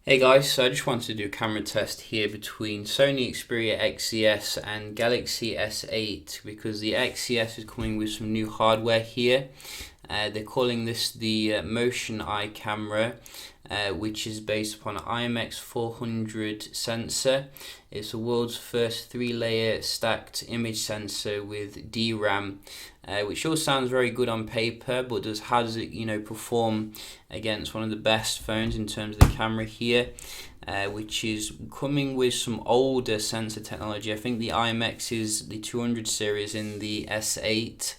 Hey guys, so I just wanted to do a camera test here between Sony Xperia XZs and Galaxy S8 because the XZs is coming with some new hardware here. They're calling this the MotionEye camera, which is based upon an IMX400 sensor. It's the world's first 3-layer stacked image sensor with DRAM, which all sounds very good on paper, but how does it perform against one of the best phones in terms of the camera here, which is coming with some older sensor technology. I think the IMX is the 200 series in the S8.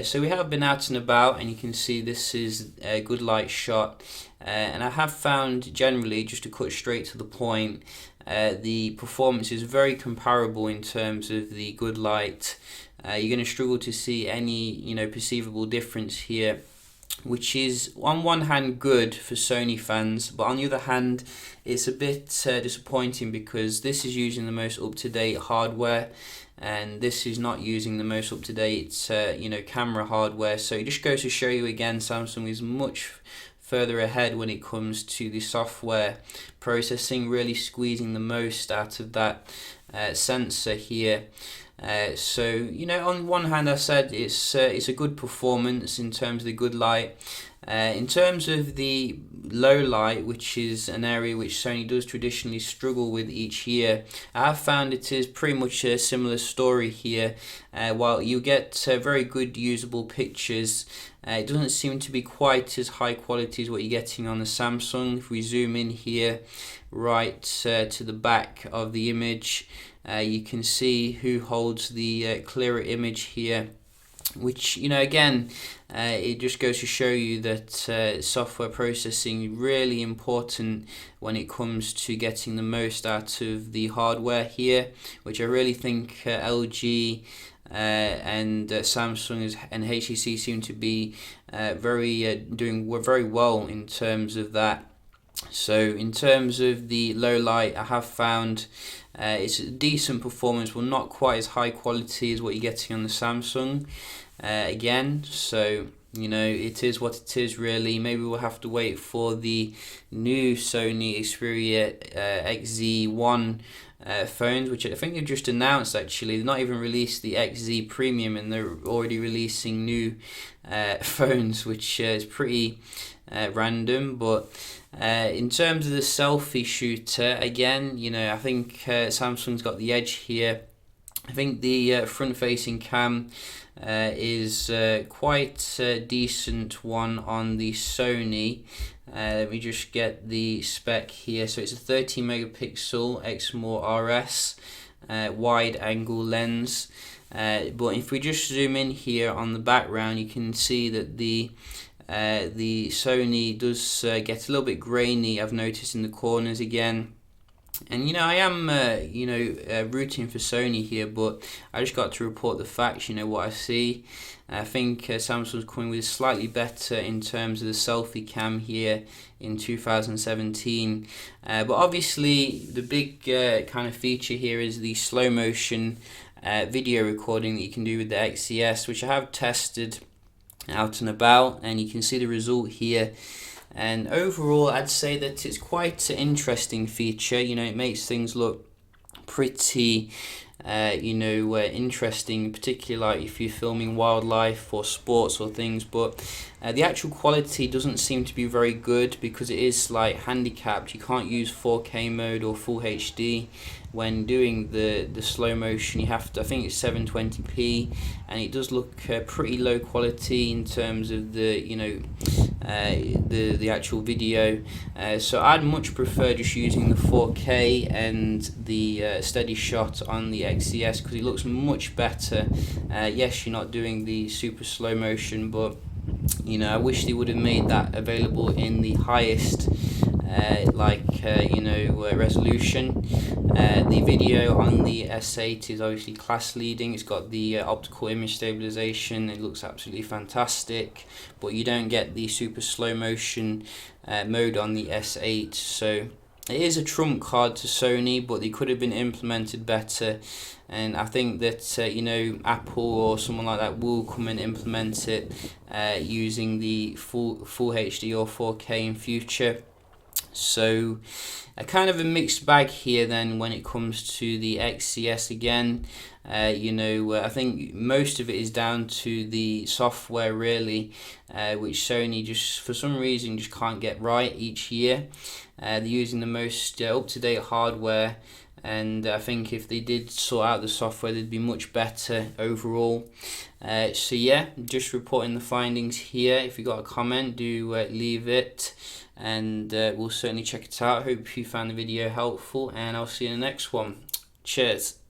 So we have been out and about, and you can see this is a good light shot, and I have found generally, just to cut straight to the point, the performance is very comparable in terms of the good light. You're going to struggle to see any perceivable difference here, which is on one hand good for Sony fans, but on the other hand it's a bit disappointing because this is using the most up-to-date hardware and this is not using the most up-to-date camera hardware. So it just goes to show you again, Samsung is much further ahead when it comes to the software processing, really squeezing the most out of that sensor here. So on one hand I said it's a good performance in terms of the good light. In terms of the low light, which is an area which Sony does traditionally struggle with each year, I have found it is pretty much a similar story here. While you get very good usable pictures, it doesn't seem to be quite as high quality as what you're getting on the Samsung. If we zoom in here right to the back of the image, you can see who holds the clearer image here, which again it just goes to show you that software processing is really important when it comes to getting the most out of the hardware here, which I really think LG and Samsung and HTC seem to be doing very well in terms of that. So in terms of the low light, I have found it's a decent performance, well not quite as high quality as what you're getting on the Samsung again. So it is what it is really. Maybe we'll have to wait for the new Sony Xperia XZ1 phones, which I think they've just announced actually. They've not even released the XZ Premium and they're already releasing new phones, which is pretty random. But in terms of the selfie shooter, again, I think Samsung's got the edge here. I think the front-facing cam is quite a decent one on the Sony. Let me just get the spec here. So it's a 13 megapixel Exmor RS wide angle lens. But if we just zoom in here on the background, you can see that the Sony does get a little bit grainy, I've noticed, in the corners again. And I am rooting for Sony here, but I just got to report the facts, what I see. I think Samsung's coming with slightly better in terms of the selfie cam here in 2017. But obviously the big kind of feature here is the slow motion video recording that you can do with the XZs, which I have tested out and about, and you can see the result here. And overall I'd say that it's quite an interesting feature. It makes things look pretty interesting, particularly like if you're filming wildlife or sports or things. But the actual quality doesn't seem to be very good because it is like handicapped. You can't use 4K mode or full HD when doing the slow motion. You have to, I think it's 720p, and it does look pretty low quality in terms of the the actual video. So I'd much prefer just using the 4K and the steady shot on the XZs because it looks much better. Yes, you're not doing the super slow motion, but I wish they would have made that available in the highest resolution. The video on the S8 is obviously class leading. It's got the optical image stabilization. It looks absolutely fantastic, but you don't get the super slow motion mode on the S8. So it is a trump card to Sony, but they could have been implemented better. And I think that Apple or someone like that will come and implement it using the full HD or 4K in future. So a kind of a mixed bag here then when it comes to the XZs again. I think most of it is down to the software really, which Sony just for some reason just can't get right each year. They're using the most up-to-date hardware, and I think if they did sort out the software, they'd be much better overall. So yeah, just reporting the findings here. If you got a comment, do leave it, and we'll certainly check it out. Hope you found the video helpful, and I'll see you in the next one. Cheers.